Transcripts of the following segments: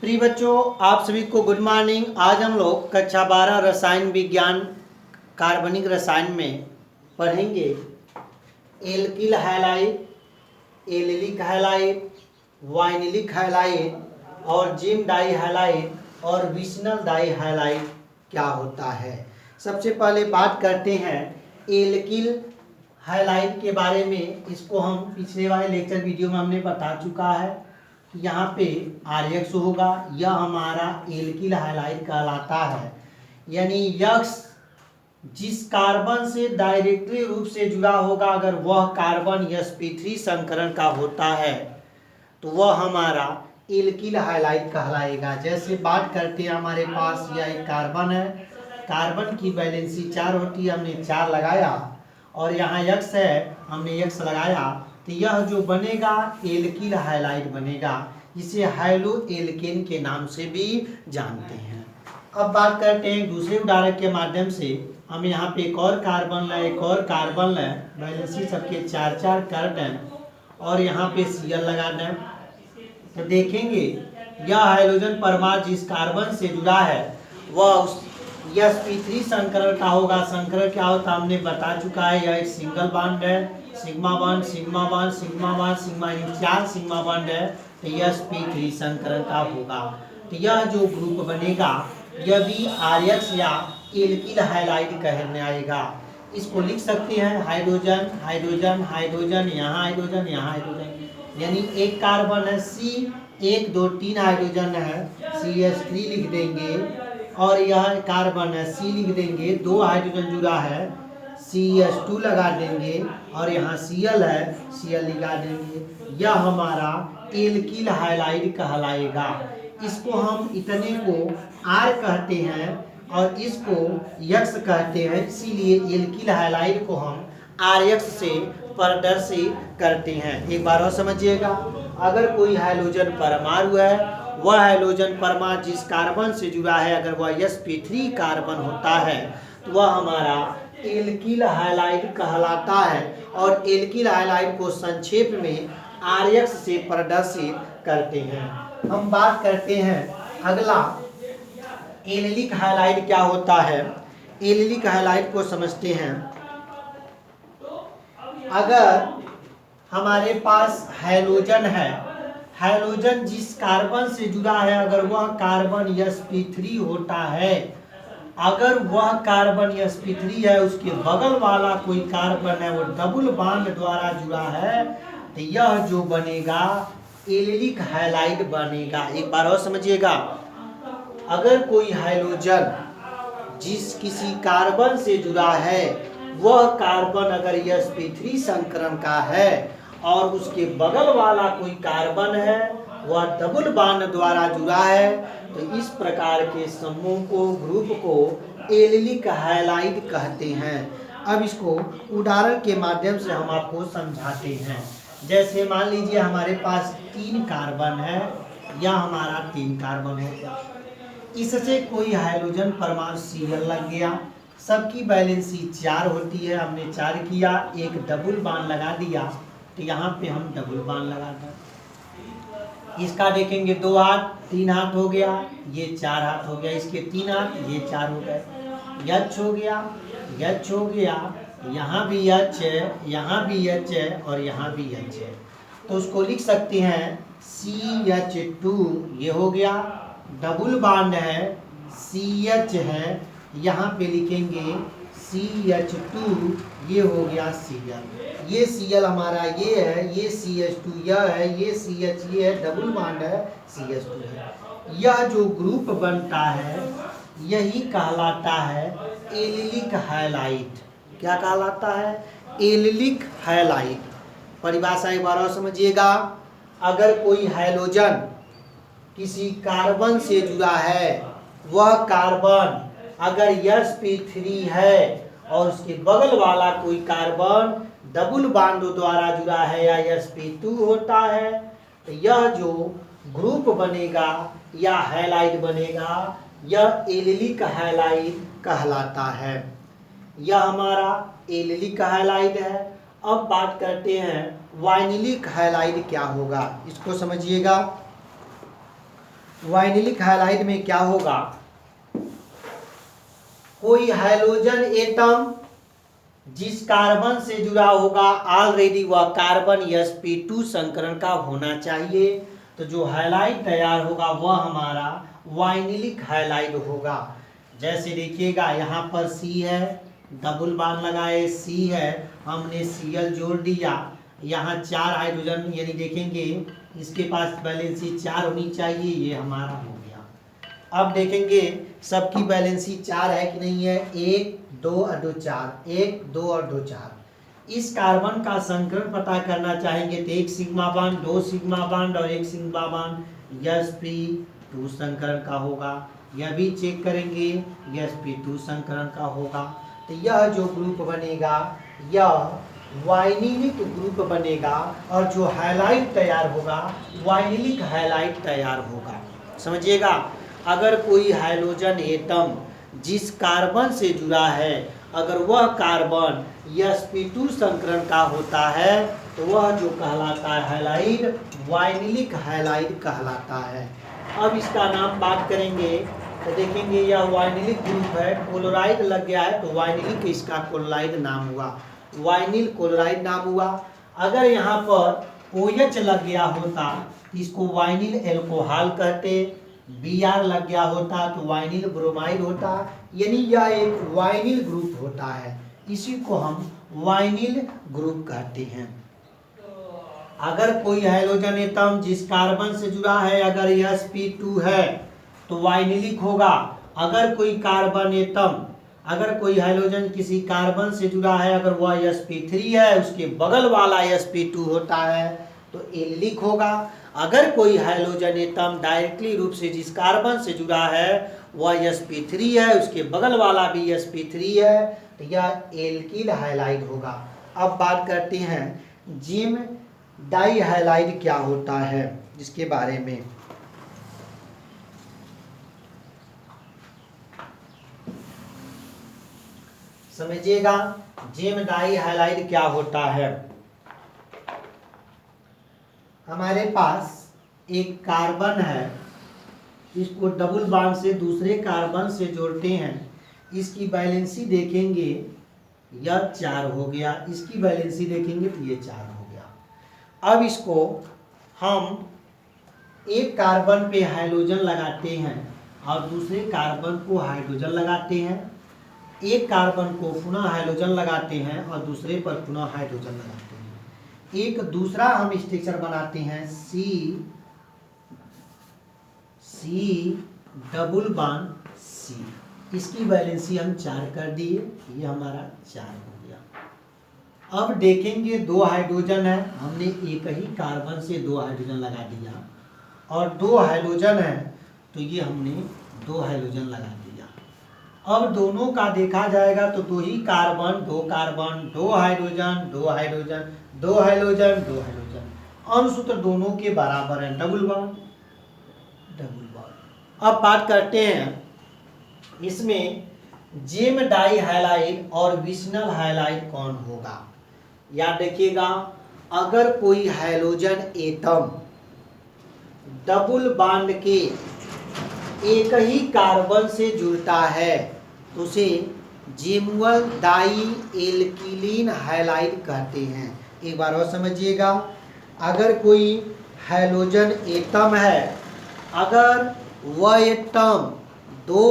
प्रिय बच्चों, आप सभी को गुड मॉर्निंग। आज हम लोग कक्षा 12 रसायन विज्ञान कार्बनिक रसायन में पढ़ेंगे alkyl halide, allylic halide, vinylic halide और जिम डाई हैलाइड और विशनल डाई हैलाइड क्या होता है। सबसे पहले बात करते हैं एल्किल हैलाइड के बारे में। इसको हम पिछले वाले लेक्चर वीडियो में हमने बता चुका है। यहाँ पे RX होगा, यह हमारा एल्किल हैलाइड कहलाता है। यानी यक्स जिस कार्बन से डायरेक्टली रूप से जुड़ा होगा, अगर वह कार्बन sp3 संकरण का होता है तो वह हमारा एल्किल हैलाइड कहलाएगा। जैसे बात करते हैं, हमारे पास यह एक कार्बन है, कार्बन की वैलेंसी 4 होती है, हमने 4 लगाया और यहाँ यक्स है, हमने यक्स लगाया, तो यह जो बनेगा एल्किल हैलाइड बनेगा, जिसे हैलो एल्केन के नाम से भी जानते हैं। अब बात करते हैं दूसरे उदाहरण के माध्यम से। हम यहाँ पे एक और कार्बन लें, एक और कार्बन लें, वैलेंसी सबके 4 कर दें और यहाँ पे Cl लगा दें, तो देखेंगे यह हाइड्रोजन परमाणु जिस कार्बन से जुड़ा है वह उस sp3 संकरण का होगा। संकरण क्या होता है हमने बता चुका है। यह एक सिंगल बॉन्ड है, sigma bond sigma bond sigma bond sigma, 4 sigma bond है, तो यह sp3 संकरण का होगा। तो यह जो ग्रुप बनेगा यह भी RX या एल्किल हैलाइड कहने आएगा। इसको लिख सकते हैं हाइड्रोजन हाइड्रोजन हाइड्रोजन, यहाँ हाइड्रोजन यहाँ हाइड्रोजन, यानी एक कार्बन है C, 1 2 3 हाइड्रोजन है, CH3 लिख देंगे और यह कार्बन है C लिख देंगे, 2 हाइड्रोजन जुड़ा है, CH2 लगा देंगे और यहाँ Cl है, Cl लगा देंगे। यह हमारा एल्किल हैलाइड कहलाएगा। इसको हम इतने को R कहते हैं और इसको यक्स कहते हैं, इसीलिए एल्किल हैलाइड को हम RX से प्रदर्शित करते हैं। एक बार और समझिएगा, अगर कोई हाइड्रोजन परमाणु है, वह हाइड्रोजन परमाणु जिस कार्बन से जुड़ा है, अगर वह sp3 कार्बन होता है तो वह हमारा एल्किल हैलाइड कहलाता है और एल्किल हैलाइड को संक्षेप में RX से प्रदर्शित करते हैं। हम बात करते हैं अगला एलिलिक हैलाइड क्या होता है। एलिलिक हैलाइड को समझते हैं। अगर हमारे पास हैलोजन है, हैलोजन जिस कार्बन से जुड़ा है, अगर वह कार्बन sp3 होता है, अगर वह कार्बन sp3 है, उसके बगल वाला कोई कार्बन है वो डबल बॉन्ड द्वारा जुड़ा है, तो यह जो बनेगा एलिलिक हैलाइड बनेगा। एक बार और समझिएगा, अगर कोई हाइड्रोजन जिस किसी कार्बन से जुड़ा है, वह कार्बन अगर sp3 संकरण का है और उसके बगल वाला कोई कार्बन है वह डबल बॉन्ड द्वारा जुड़ा है, तो इस प्रकार के समूह को, ग्रुप को एलिलिक हैलाइड कहते हैं। अब इसको उदाहरण के माध्यम से हम आपको समझाते हैं। जैसे मान लीजिए हमारे पास 3 कार्बन है, या हमारा 3 कार्बन है, इससे कोई हाइड्रोजन परमाणु Cl लग गया, सबकी वैलेंसी 4 होती है, हमने 4 किया, एक डबल बॉन्ड लगा दिया, तो यहाँ पे हम डबल बॉन्ड लगा दें। इसका देखेंगे 2 हाथ 3 हाथ हो गया, ये 4 हाथ हो गया, इसके 3 हाथ, ये 4 हो गए, H हो गया, H हो गया, यहाँ भी H है, यहाँ भी H है और यहाँ भी H है, तो उसको लिख सकते हैं CH2, ये हो गया, डबल बॉन्ड है, CH है, यहाँ पे लिखेंगे CH2, ये हो गया Cl, ये Cl हमारा ये है, ये CH2 यह है, ये CH ये है, डबल बॉन्ड है, CH2 है। यह जो ग्रुप बनता है यही कहलाता है एलिलिक हैलाइड। क्या कहलाता है? Allylic halide. परिभाषा एक बार और समझिएगा, अगर कोई हाइड्रोजन किसी कार्बन से जुड़ा है, वह कार्बन अगर sp3 है और उसके बगल वाला कोई कार्बन डबल बॉन्ड द्वारा जुड़ा है या sp2 होता है, तो यह जो ग्रुप बनेगा या हैलाइड बनेगा, यह एलिलिक हैलाइड कहलाता है। यह हमारा एलिलिक हैलाइड है। अब बात करते हैं वाइनिलिक हैलाइड क्या होगा, इसको समझिएगा। वाइनिलिक हैलाइड में क्या होगा, कोई हाइड्रोजन एटम जिस कार्बन से जुड़ा होगा ऑलरेडी वह कार्बन sp2 संकरण का होना चाहिए। तो जो हैलाइड तैयार होगा वह हमारा वाइनिलिक हैलाइड होगा। जैसे देखिएगा यहाँ पर C है, डबल बॉन्ड लगाए, C है, हमने Cl जोड़ दिया, यहाँ 4 हाइड्रोजन, यानी देखेंगे इसके पास वैलेंसी 4 होनी चाहिए, ये हमारा हो गया। अब देखेंगे सबकी वैलेंसी 4 है कि नहीं है, 1 2 और 2 4, 1 2 और 2 4। इस कार्बन का संकरण पता करना चाहेंगे तो 1 सिग्मा बॉन्ड, 2 सिग्मा बॉन्ड और 1 सिग्मा बॉन्ड sp2 संकरण का होगा। यह भी चेक करेंगे, sp2 संकरण का होगा। तो यह जो ग्रुप बनेगा यह वाइनिलिक ग्रुप बनेगा और जो हैलाइड तैयार होगा वाइनिलिक हैलाइड तैयार होगा। समझिएगा, अगर कोई हाइड्रोजन एटम जिस कार्बन से जुड़ा है अगर वह कार्बन sp2 संकरण का होता है तो वह जो कहलाता है हैलाइड, वाइनिलिक हैलाइड कहलाता है। अब इसका नाम बात करेंगे तो देखेंगे यह वाइनिलिक ग्रुप है, क्लोराइड लग गया है तो वाइनिलिक इसका क्लोराइड नाम हुआ, वाइनिल क्लोराइड नाम हुआ। अगर यहाँ पर OH लग गया होता इसको वाइनिल एल्कोहल कहते, Br लग गया होता तो वाइनिल ब्रोमाइड होता, यानी यह एक वाइनिल ग्रुप होता है, इसी को हम वाइनिल ग्रुप कहते हैं। अगर कोई हाइड्रोजन एटम जिस कार्बन से जुड़ा है अगर sp2 है तो वाइनिलिक होगा। अगर कोई कार्बन एटम, अगर कोई हाइड्रोजन किसी कार्बन से जुड़ा है अगर वह sp3 है उसके बगल वाला sp2 होता है तो एलिलिक होगा। अगर कोई हाइड्रोजन एटम डायरेक्टली रूप से जिस कार्बन से जुड़ा है वह sp3 है उसके बगल वाला भी sp3 है तो यह एल्किल हैलाइड होगा। अब बात करते हैं जिम डाई हैलाइड क्या होता है जिसके बारे में। समझिएगा जिम डाई हैलाइड क्या होता है। हमारे पास एक कार्बन है, इसको डबल बॉन्ड से दूसरे कार्बन से जोड़ते हैं, इसकी वैलेंसी देखेंगे यह 4 हो गया, इसकी वैलेंसी देखेंगे तो ये 4 हो गया। अब इसको हम एक कार्बन पे हाइड्रोजन लगाते हैं और दूसरे कार्बन को हाइड्रोजन लगाते हैं, एक कार्बन को पुनः हाइड्रोजन लगाते हैं और दूसरे पर पुनः हाइड्रोजन लगाते हैं। एक दूसरा हम स्ट्रक्चर बनाते हैं C डबल बॉन्ड C, इसकी वैलेंसी हम 4 कर दिए, ये हमारा 4 हो गया। अब देखेंगे 2 हाइड्रोजन है, हमने एक ही कार्बन से 2 हाइड्रोजन लगा दिया और 2 हाइड्रोजन है तो ये हमने 2 हाइड्रोजन लगा दिया। अब दोनों का देखा जाएगा तो 2 ही carbon 2 carbon 2 hydrogen 2 hydrogen 2 hydrogen 2 hydrogen, अनुसूत्र दोनों के बराबर है, डबल बॉन्ड डबल बॉन्ड। अब बात करते हैं इसमें जेम डाई हैलाइड और विशनल हैलाइड कौन होगा। याद रखिएगा, अगर कोई हाइड्रोजन एटम डबल बॉन्ड के एक ही कार्बन से जुड़ता है तो उसे जेमुअल डाई एल्किलीन हैलाइड कहते हैं। एक बार और समझिएगा, अगर कोई हाइड्रोजन एटम है अगर वह एटम 2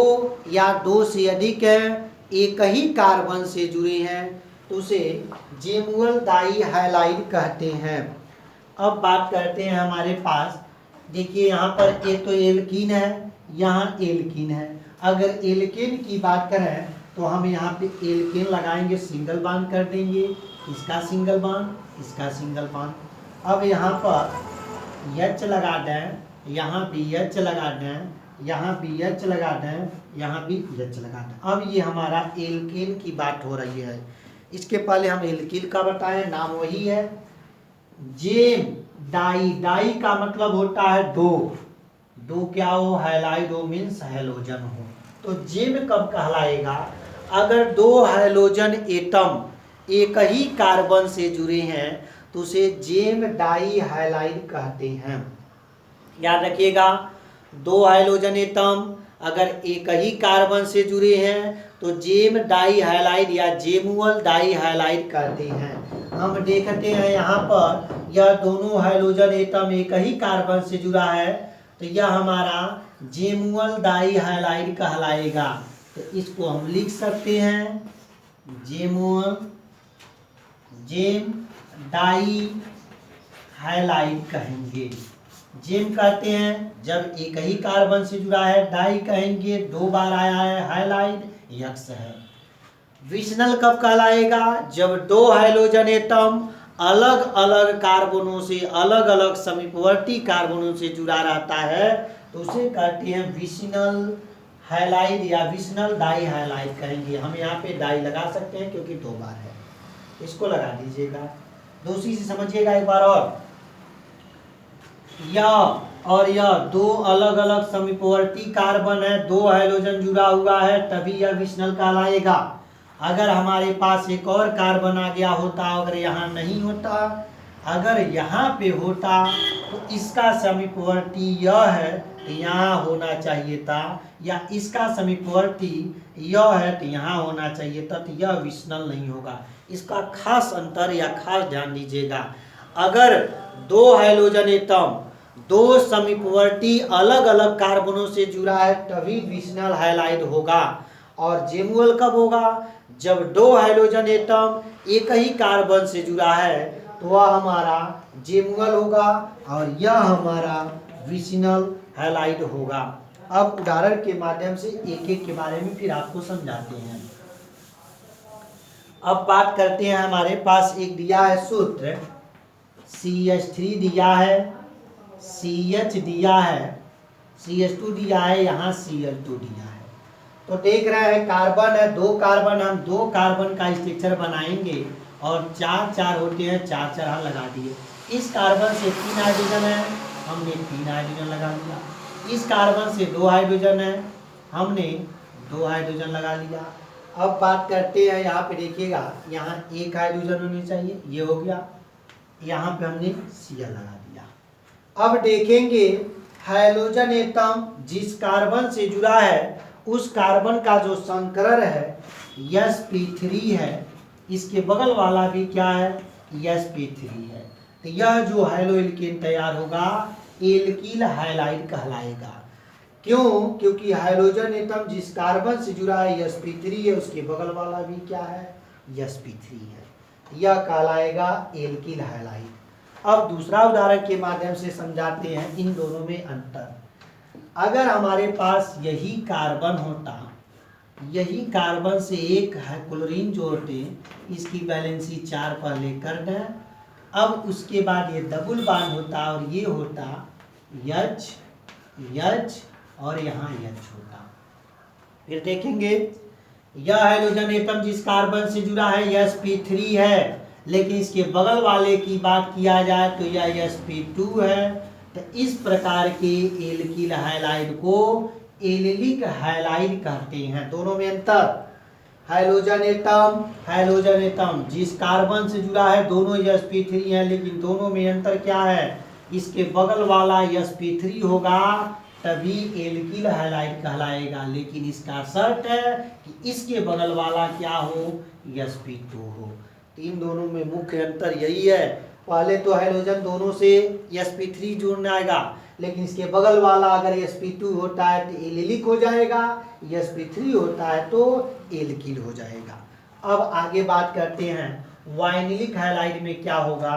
या 2 से अधिक है, एक ही कार्बन से जुड़े हैं तो उसे जेमुअल डाई हैलाइड कहते हैं। अब बात करते हैं हमारे पास, देखिए यहाँ पर एक तो एल्कीन है, यहाँ एल्कीन है। अगर एल्केन की बात करें तो हम यहाँ पे एल्केन लगाएंगे, सिंगल बॉन्ड कर देंगे, इसका सिंगल बॉन्ड इसका सिंगल बॉन्ड। अब यहाँ पर H लगा दें, यहाँ भी H लगा दें, यहाँ भी H लगा दें, यहाँ भी H लगा दें। अब ये हमारा एल्केन की बात हो रही है। इसके पहले हम एल्किल का बताएं, नाम वही है जेम डाई। डाई का मतलब होता है 2, 2 क्या हो, हैलाइड हो मीन्स हैलोजन हो। तो जेम कब कहलाएगा, अगर 2 हैलोजन एटम एक ही कार्बन से जुड़े हैं तो उसे जेम डाई हैलाइड कहते हैं। याद रखिएगा, दो हाइड्रोजन एटम अगर एक ही कार्बन से जुड़े हैं तो जेम डाई हाइलाइड या जेमुअल डाई हाइलाइड कहते हैं। हम देखते हैं यहाँ पर यह दोनों हाइड्रोजन एटम एक ही कार्बन से जुड़ा है तो यह हमारा जेमुअल डाई हाइलाइड कहलाएगा। तो इसको हम लिख सकते हैं जेमुअल जेम डाई हाइलाइड कहेंगे। जेम कहते हैं जब एक ही कार्बन से जुड़ा है, डाई कहेंगे दो बार आया है, हाइलाइड यक्स है। विशनल कब कहलाएगा? जब दो हाइड्रोजन एटम अलग अलग कार्बनों से अलग अलग समीपवर्ती कार्बनों से जुड़ा रहता है तो उसे कहते हैं विशनल हाइलाइड या विशनल डाई हाइलाइड कहेंगे। हम यहाँ पे डाई लगा सकते हैं क्योंकि दो बार है, इसको लगा दीजिएगा। दूसरी से समझिएगा एक बार और, यह दो अलग अलग समीपवर्ती कार्बन है, दो हाइड्रोजन जुड़ा हुआ है तभी यह विशनल कहलाएगा। अगर हमारे पास एक और कार्बन आ गया होता, अगर यहाँ नहीं होता, अगर यहाँ पे होता तो इसका समीपवर्ती यह है तो यहाँ होना चाहिए था, या इसका समीपवर्ती यह है तो यहाँ होना चाहिए था, तो यह विशनल नहीं होगा। इसका खास अंतर या खास ध्यान दीजिएगा। अगर दो हाइड्रोजन एटम दो समीपवर्ती अलग अलग कार्बनों से जुड़ा है तभी विशनल हाइलाइड होगा। और जेमुअल कब होगा? जब दो हाइड्रोजन एटम एक ही कार्बन से जुड़ा है तो वह हमारा जेमुअल होगा और यह हमारा विशनल हाइलाइड होगा। अब उदाहरण के माध्यम से एक एक के बारे में फिर आपको समझाते हैं। अब बात करते हैं, हमारे पास एक दिया है सूत्र, CH3 दिया है, CH दिया है, CH2 दिया है, यहाँ Cl2 दिया है। तो देख रहे हैं कार्बन है, दो कार्बन, हम दो कार्बन का स्ट्रक्चर बनाएंगे और चार चार होते हैं, चार चार हम लगा दिए। इस कार्बन से 3 हाइड्रोजन है, हमने 3 हाइड्रोजन लगा लिया। इस कार्बन से 2 हाइड्रोजन है, हमने 2 हाइड्रोजन लगा लिया। अब बात करते हैं, यहाँ पे देखिएगा, यहाँ 1 हाइड्रोजन होनी चाहिए, ये हो गया, यहाँ पे हमने Cl लगा दिया। अब देखेंगे हाइड्रोजन एटम जिस कार्बन से जुड़ा है उस कार्बन का जो संकरण है sp3 है, इसके बगल वाला भी क्या है? sp3 है। तो यह जो हाइड्रोएल्केन तैयार होगा एल्किल हाइलाइड कहलाएगा। क्यों? क्योंकि हाइड्रोजन एटम जिस कार्बन से जुड़ा है sp3 है, उसके बगल वाला भी क्या है? sp3 है। यह कहलाएगा एल्किल हाइलाइड। अब दूसरा उदाहरण के माध्यम से समझाते हैं इन दोनों में अंतर। अगर हमारे पास यही कार्बन होता, यही कार्बन से एक क्लोरीन जो होते, इसकी वैलेंसी 4 पहले कर दें, अब उसके बाद ये डबल बॉन्ड होता और ये होता H और यहाँ H होता। फिर देखेंगे यह हाइड्रोजन एटम जिस कार्बन से जुड़ा है sp3 है, लेकिन इसके बगल वाले की बात किया जाए तो यह sp2 है। तो इस प्रकार के एल्किल हाइलाइड को एलिलिक हाइलाइड कहते हैं। दोनों में अंतर, हाइड्रोजन एटम जिस कार्बन से जुड़ा है दोनों sp3 है, लेकिन दोनों में अंतर क्या है? इसके बगल वाला sp3 होगा तभी एल्किल हाइलाइड कहलाएगा, लेकिन इसका शर्त है कि इसके बगल वाला क्या हो? sp2 हो। इन दोनों में मुख्य अंतर यही है। पहले तो हाइड्रोजन दोनों से sp3 जुड़ना आएगा, लेकिन इसके बगल वाला अगर sp2 होता है तो एलिलिक हो जाएगा, sp3 होता है तो एल्किल हो जाएगा। अब आगे बात करते हैं वाइनिलिक हाइलाइड में क्या होगा,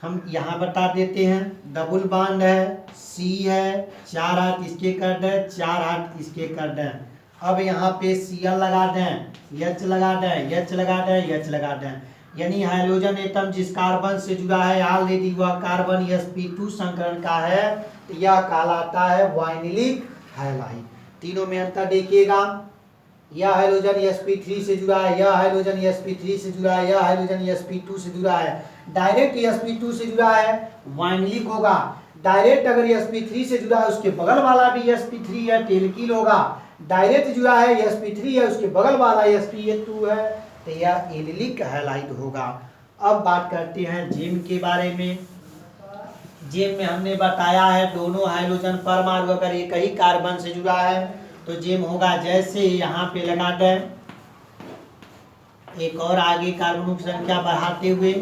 हम यहाँ बता देते हैं। डबल बॉन्ड है, C है, 4 हाथ इसके कर दें, 4 हाथ इसके कर दें। अब यहाँ पे Cl लगा दें, H लगा दें, H लगा दें, H लगा दें, यानी हाइड्रोजन एटम जिस कार्बन से जुड़ा है ऑलरेडी वह कार्बन sp2 संकरण का है, तो यह कहलाता है वाइनिलिक हाइलाइड। तीनों में अंतर देखिएगा, यह हाइड्रोजन sp3 से जुड़ा है, यह हाइड्रोजन sp3 से जुड़ा है, यह हाइड्रोजन sp2 से जुड़ा है। डायरेक्ट sp2 से जुड़ा है वाइनिलिक होगा, डायरेक्ट अगर sp3 से जुड़ा है उसके बगल वाला भी sp3 है तो एल्किल होगा, डायरेक्ट जुड़ा है sp3 है उसके बगल वाला sp2 है तो यह एलिलिक हाइलाइड होगा। अब बात करते हैं जेम के बारे में। जेम में हमने बताया है दोनों हाइड्रोजन परमाणु अगर एक ही कार्बन से जुड़ा है तो जेम होगा जैसे यहाँ पे लगा दें, एक और आगे कार्बनों की संख्या बढ़ाते हुए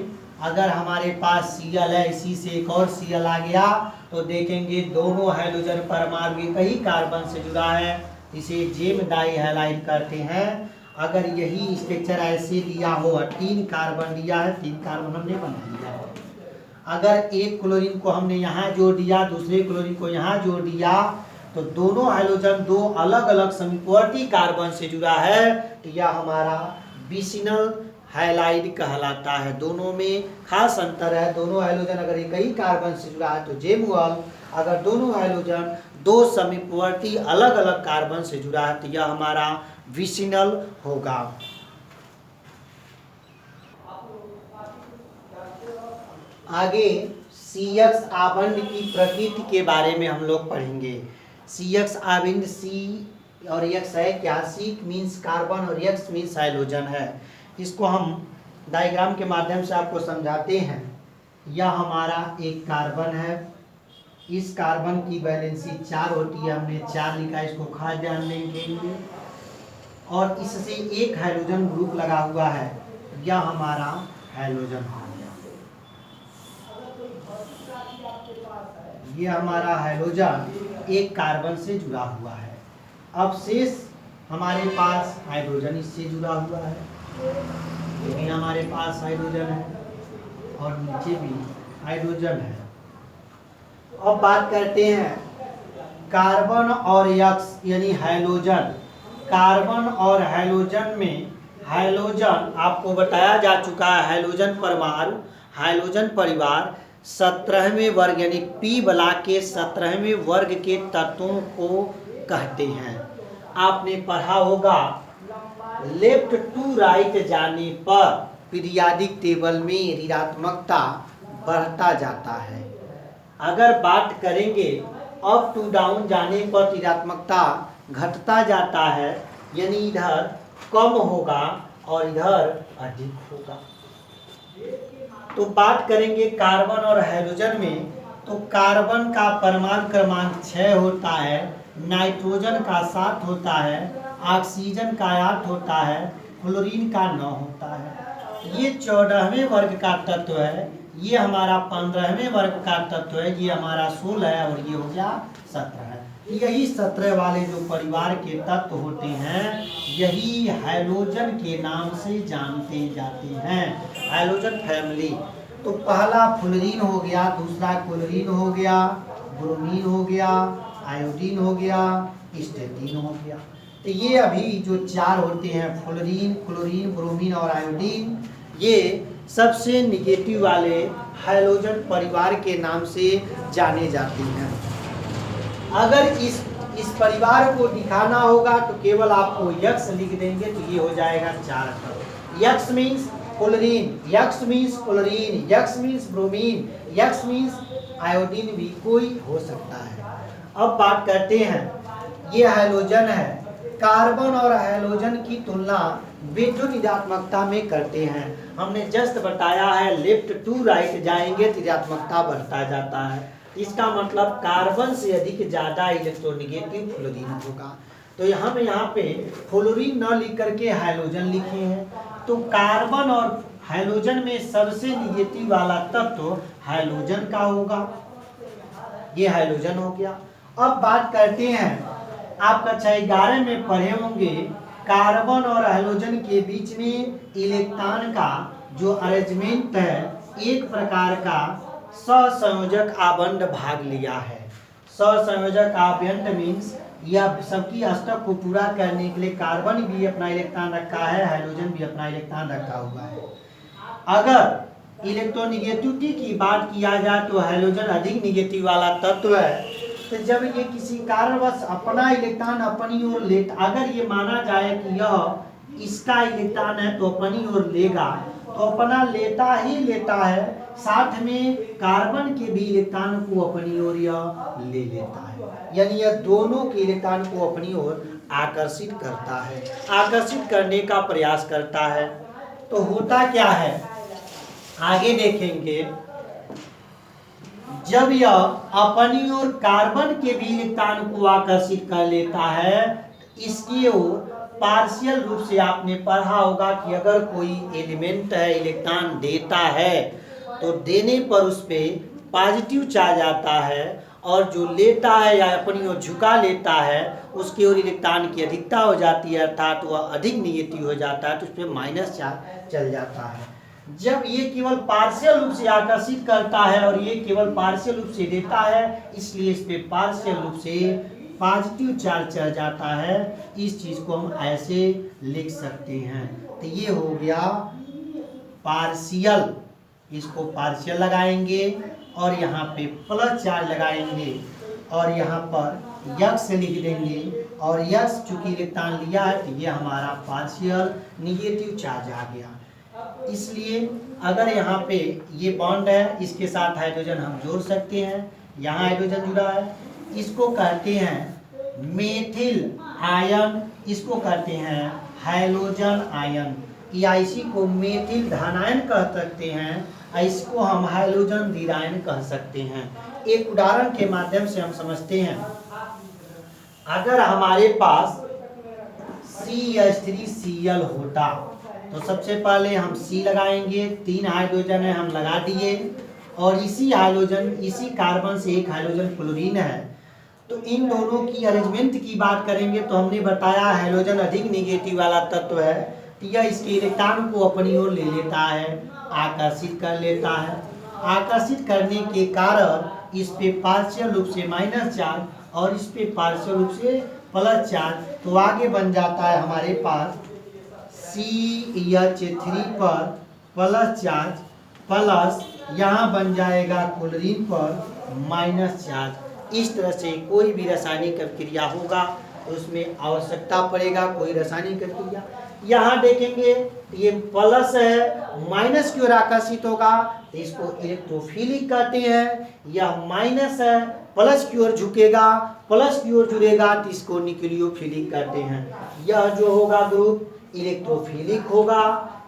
अगर हमारे पास Cl है, इसी से एक और Cl आ गया तो देखेंगे दोनों हाइड्रोजन परमाणु एक ही कार्बन से जुड़ा है, इसे जेम डाई हैलाइड करते हैं। अगर यही स्ट्रक्चर ऐसे दिया हो, 3 कार्बन दिया है, 3 कार्बन हमने बना लिया है, अगर एक क्लोरीन को हमने यहाँ जोड़ दिया, दूसरे क्लोरीन को यहाँ जोड़ दिया तो दोनों हाइड्रोजन दो अलग अलग समीपवर्ती कार्बन से जुड़ा है, तो यह हमारा विसिनल हैलाइड कहलाता है। दोनों में खास अंतर है, दोनों हाइड्रोजन अगर एक ही कार्बन से जुड़ा है तो जेमुअल, अगर दोनों हाइड्रोजन दो समीपवर्ती अलग अलग कार्बन से जुड़ा है तो यह हमारा विसिनल होगा। आगे CX आबंध की प्रकृति के बारे में हम लोग पढ़ेंगे। CX आबंध C और X है क्या? C मीन्स कार्बन और X मीन्स हाइड्रोजन है। इसको हम डायग्राम के माध्यम से आपको समझाते हैं। यह हमारा एक कार्बन है, इस कार्बन की वैलेंसी 4 होती है, हमने 4 लिखा, इसको खास ध्यान देंगे, और इससे एक हाइड्रोजन ग्रुप लगा हुआ है, यह हमारा हाइड्रोजन हो गया। ये हमारा हाइड्रोजन एक कार्बन से जुड़ा हुआ है। अब शेष हमारे पास हाइड्रोजन इससे जुड़ा हुआ है, ये भी हमारे पास हाइड्रोजन है और नीचे भी हाइड्रोजन है। अब बात करते हैं कार्बन और X यानी हाइड्रोजन। कार्बन और हाइड्रोजन में हाइड्रोजन आपको बताया जा चुका है, हाइड्रोजन परमाणु, हाइड्रोजन परिवार 17वें वर्ग यानी P ब्लॉक के 17वें वर्ग के तत्वों को कहते हैं। आपने पढ़ा होगा लेफ्ट टू राइट जाने पर पीरियाडिक टेबल में ऋणात्मकता बढ़ता जाता है। अगर बात करेंगे अप टू डाउन जाने पर ऋणात्मकता घटता जाता है, यानी इधर कम होगा और इधर अधिक होगा। तो बात करेंगे कार्बन और हाइड्रोजन में, तो कार्बन का परमाणु क्रमांक 6 होता है, नाइट्रोजन का 7 होता है, ऑक्सीजन का 8 होता है, फ्लोरीन का 9 होता है। ये 14वें वर्ग का तत्व है, ये हमारा 15वें वर्ग का तत्व है, ये हमारा 16 है और ये हो गया 17 है। यही 17 वाले जो परिवार के तत्व होते हैं यही हाइड्रोजन के नाम से जानते जाते हैं, हाइड्रोजन फैमिली। तो पहला फ्लोरीन हो गया, दूसरा क्लोरीन हो गया, ब्रोमीन हो गया, आयोडीन हो गया, स्टेटीन हो गया। तो ये अभी जो 4 होते हैं फ्लोरीन, क्लोरीन, ब्रोमीन और आयोडीन, ये सबसे निगेटिव वाले हाइड्रोजन परिवार के नाम से जाने जाते हैं। अगर इस परिवार को दिखाना होगा तो केवल आपको X लिख देंगे तो ये हो जाएगा 4 अक्षर। X means chlorine, X means chlorine, X means bromine, X means iodine भी कोई हो सकता है। अब बात करते हैं, ये हाइड्रोजन है, कार्बन और हाइड्रोजन की तुलना विद्युत ऋणात्मकता में करते हैं। हमने जस्ट बताया है लेफ्ट टू राइट जाएंगे तो ऋणात्मकता बढ़ता जाता है, इसका मतलब कार्बन से अधिक ज्यादा इलेक्ट्रोनेगेटिव फ्लोरीन होगा। तो हम यहाँ पे फ्लोरीन न लिख करके हाइड्रोजन लिखे हैं। तो कार्बन और हाइड्रोजन में सबसे निगेटिव वाला तत्व हाइड्रोजन का होगा, ये हाइड्रोजन हो गया। अब बात करते हैं, आप कक्षा 11 में पढ़े होंगे कार्बन और हाइड्रोजन के बीच में इलेक्ट्रॉन का जो अरेंजमेंट है एक प्रकार का सहसंयोजक आबंध भाग लिया है। सहसंयोजक आबंध मीन्स यह सबकी अष्टक को पूरा करने के लिए कार्बन भी अपना इलेक्ट्रॉन रखा है, हाइड्रोजन भी अपना इलेक्ट्रॉन रखा हुआ है। अगर इलेक्ट्रोनिगेटिविटी की बात किया जाए तो हाइड्रोजन अधिक निगेटिव वाला तत्व है। तो जब ये किसी कारणवश अपना इलेक्ट्रॉन अपनी ओर लेता, अगर ये माना जाए कि यह इसका इलेक्ट्रॉन है तो अपनी ओर लेगा, तो अपना लेता ही लेता है, साथ में कार्बन के भी इलेक्ट्रॉन को अपनी ओर यह ले लेता है, यानी यह दोनों के इलेक्ट्रॉन को अपनी ओर आकर्षित करता है, आकर्षित करने का प्रयास करता है। तो होता क्या है आगे देखेंगे, जब यह अपनी ओर कार्बन के भी इलेक्ट्रॉन को आकर्षित कर लेता है, इसकी ओर पार्शियल रूप से आपने पढ़ा होगा कि अगर कोई एलिमेंट है इलेक्ट्रॉन देता है तो देने पर उस पर पॉजिटिव चार्ज आता है, और जो लेता है या अपनी ओर झुका लेता है उसकी ओर इलेक्ट्रॉन की अधिकता हो जाती है, अर्थात वह अधिक निगेटिव हो जाता है, तो उस पर माइनस चार्ज चल जाता है। जब ये केवल पार्शियल रूप से आकर्षित करता है और ये केवल पार्शियल रूप से देता है, इसलिए इस पे पार्शियल रूप से पॉजिटिव चार्ज चढ़ जाता है। इस चीज को हम ऐसे लिख सकते हैं। तो ये हो गया पार्शियल, इसको पार्शियल लगाएंगे और यहाँ पे प्लस चार्ज लगाएंगे और यहाँ पर यक्स लिख देंगे, और यक्स चूंकि इलेक्ट्रॉन लिया है तो ये हमारा पार्शियल निगेटिव चार्ज आ गया। इसलिए अगर यहाँ पे ये बॉन्ड है, इसके साथ हाइड्रोजन हम जोड़ सकते हैं, यहाँ हाइड्रोजन जुड़ा है, इसको कहते हैं मेथिल आयन, इसको कहते हैं हैलोजन आयन, या इसी को मेथिल धनायन कह सकते हैं, इसको हम हैलोजन द्विधायन कह सकते हैं। एक उदाहरण के माध्यम से हम समझते हैं। अगर हमारे पास CH3Cl होता तो सबसे पहले हम C लगाएंगे, 3 हाइड्रोजन है हम लगा दिए, और इसी हाइड्रोजन इसी कार्बन से एक हाइड्रोजन क्लोरीन है, तो इन दोनों की अरेंजमेंट की बात करेंगे तो हमने बताया हाइड्रोजन अधिक निगेटिव वाला तत्व है, तो यह इसके इलेक्ट्रॉन को अपनी ओर ले लेता है, आकर्षित कर लेता है। आकर्षित करने के कारण इस पे पार्शियल रूप से माइनस चार्ज और इस पे पार्शियल रूप से प्लस चार्ज, तो आगे बन जाता है हमारे पास CH3 पर प्लस चार्ज प्लस यहाँ बन जाएगा क्लोरीन पर माइनस चार्ज। इस तरह से कोई भी रासायनिक अभिक्रिया होगा तो उसमें आवश्यकता पड़ेगा कोई रासायनिक अभिक्रिया। यहाँ देखेंगे ये प्लस है, माइनस की ओर आकर्षित होगा तो इसको इलेक्ट्रोफिलिक कहते हैं, यह माइनस है प्लस की ओर झुकेगा, प्लस की ओर जुड़ेगा तो इसको न्यूक्लियोफिलिक कहते हैं। यह जो होगा ग्रुप इलेक्ट्रोफिलिक होगा,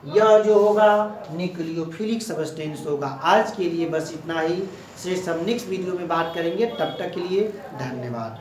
यह जो होगा न्यूक्लियोफिलिक सब्सटेंस होगा। आज के लिए बस इतना ही, से हम नेक्स्ट वीडियो में बात करेंगे। तब तक के लिए धन्यवाद।